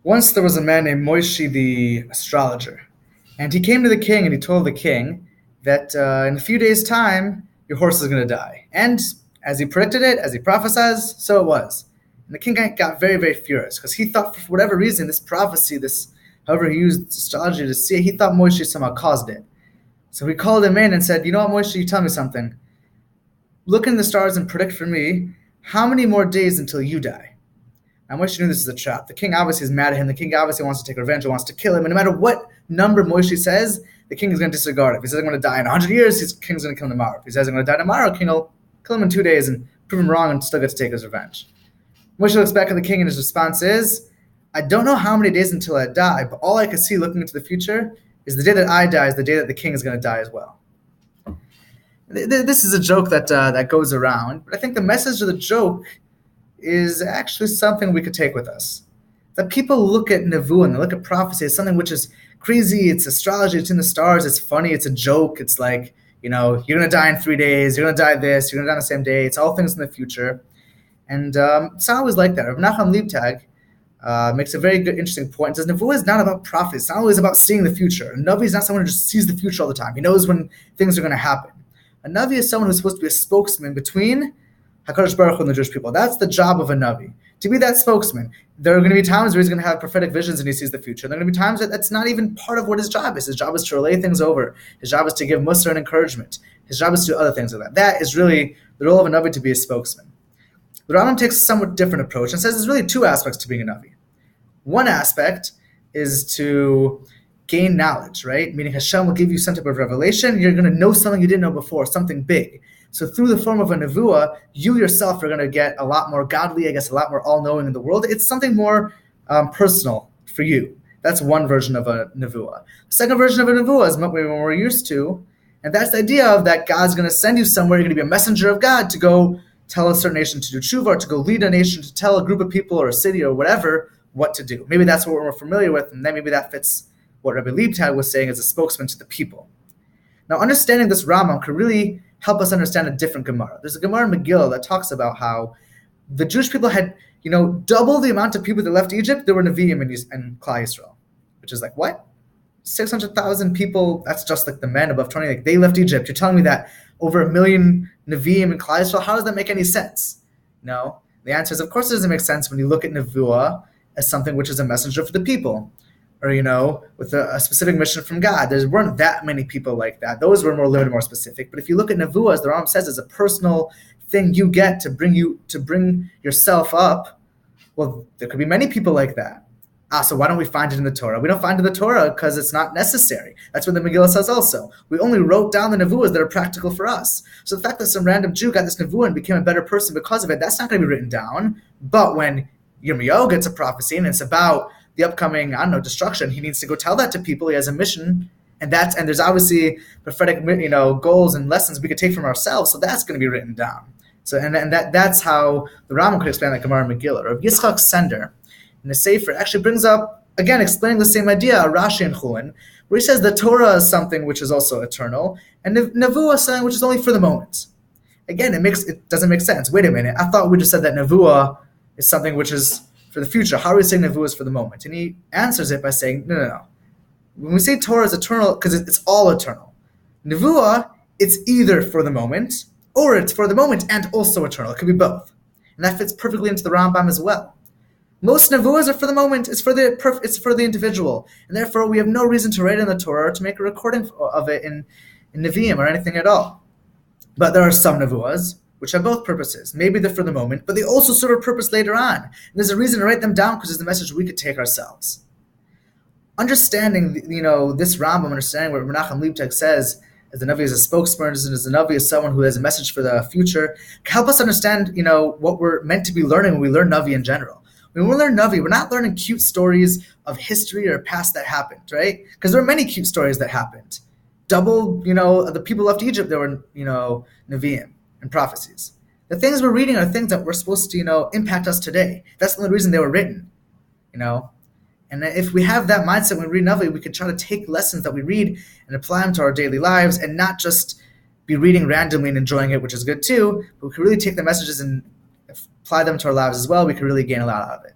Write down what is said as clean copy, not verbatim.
Once there was a man named Moishi the astrologer, and he came to the king and he told the king that in a few days' time, your horse is going to die. And as he predicted it, as he prophesied, so it was. And the king got very, very furious because he thought, for whatever reason, this prophecy, however he used astrology to see it, he thought Moishi somehow caused it. So he called him in and said, you know what, Moishi, you tell me something. Look in the stars and predict for me how many more days until you die. Now, Moshe knew this is a trap. The king obviously is mad at him. The king obviously wants to take revenge and wants to kill him. And no matter what number Moshe says, the king is going to disregard it. If he says I'm going to die in 100 years, the king's going to kill him tomorrow. If he says I'm going to die tomorrow, the king will kill him in 2 days and prove him wrong and still get to take his revenge. Moshe looks back at the king and his response is, I don't know how many days until I die, but all I can see looking into the future is the day that I die is the day that the king is going to die as well. This is a joke that goes around, but I think the message of the joke is actually something we could take with us. That people look at Nevuah and they look at prophecy as something which is crazy, it's astrology, it's in the stars, it's funny, it's a joke, it's like, you're going to die in 3 days, you're going to die this, you're going to die on the same day, it's all things in the future. And it's not always like that. Rav Nachman Leibtag makes a very good, interesting point. It says Nevuah is not about prophecy, it's not always about seeing the future. A Navi is not someone who just sees the future all the time. He knows when things are going to happen. A Navi is someone who's supposed to be a spokesman between HaKadosh Baruch Hu and the Jewish people. That's the job of a Navi, to be that spokesman. There are going to be times where he's going to have prophetic visions and he sees the future. There are going to be times that that's not even part of what his job is. His job is to relay things over. His job is to give mussar and encouragement. His job is to do other things like that. That is really the role of a Navi, to be a spokesman. The Rambam takes a somewhat different approach and says there's really two aspects to being a Navi. One aspect is to gain knowledge, right? Meaning Hashem will give you some type of revelation. You're going to know something you didn't know before, something big. So through the form of a nevuah, you yourself are going to get a lot more godly, a lot more all-knowing in the world. It's something more personal for you. That's one version of a nevuah. The second version of a nevuah is what we're used to, and that's the idea of that God's going to send you somewhere. You're going to be a messenger of God to go tell a certain nation to do tshuva, or to go lead a nation, to tell a group of people or a city or whatever what to do. Maybe that's what we're familiar with, and then maybe that fits what Rabbi Leibtag was saying as a spokesman to the people. Now, understanding this Rambam could really help us understand a different Gemara. There's a Gemara in Megillah that talks about how the Jewish people had, double the amount of people that left Egypt. There were Nevi'im in Klal Yisrael, which is like, what? 600,000 people, that's just like the men above 20, like they left Egypt. You're telling me that over 1 million Nevi'im in Klal Yisrael, how does that make any sense? No. The answer is, of course it doesn't make sense when you look at Nevuah as something which is a messenger for the people. Or, with a specific mission from God. There weren't that many people like that. Those were more limited, more specific. But if you look at Nevuah, as the Rambam says, as a personal thing you get to bring yourself up, well, there could be many people like that. So why don't we find it in the Torah? We don't find it in the Torah because it's not necessary. That's what the Megillah says also. We only wrote down the Nevuahs that are practical for us. So the fact that some random Jew got this Nevuah and became a better person because of it, that's not going to be written down. But when Yirmiyahu gets a prophecy and it's about the upcoming, destruction, he needs to go tell that to people. He has a mission, and there's obviously prophetic, goals and lessons we could take from ourselves. So that's going to be written down. So and that's how the Rambam could explain that Gemara Megillah. Or Yitzchak Sender in the Sefer actually brings up, again, explaining the same idea, Rashi and Chulin, where he says the Torah is something which is also eternal, and Nevuah is something which is only for the moment. Again, it doesn't make sense. Wait a minute, I thought we just said that Nevuah is something which is for the future. How are we saying Nevuah is for the moment? And he answers it by saying, no. When we say Torah is eternal, because it's all eternal. Nevuah, it's either for the moment, or it's for the moment and also eternal. It could be both. And that fits perfectly into the Rambam as well. Most Nevuahs are for the moment, it's for the individual. And therefore, we have no reason to write in the Torah or to make a recording of it in Nevi'im or anything at all. But there are some Nevuahs which have both purposes. Maybe they're for the moment, but they also serve a purpose later on. And there's a reason to write them down because it's the message we could take ourselves. Understanding, this Rambam, understanding what Menachem Leibtag says, as the Navi is a spokesman, as the Navi is someone who has a message for the future, can help us understand, what we're meant to be learning when we learn Navi in general. When we learn Navi, we're not learning cute stories of history or past that happened, right? Because there are many cute stories that happened. Double, the people left Egypt, there were, Nevi'im and prophecies. The things we're reading are things that were supposed to, impact us today. That's the only reason they were written, And if we have that mindset when we read Navi, we could try to take lessons that we read and apply them to our daily lives and not just be reading randomly and enjoying it, which is good too, but we could really take the messages and apply them to our lives as well. We could really gain a lot out of it.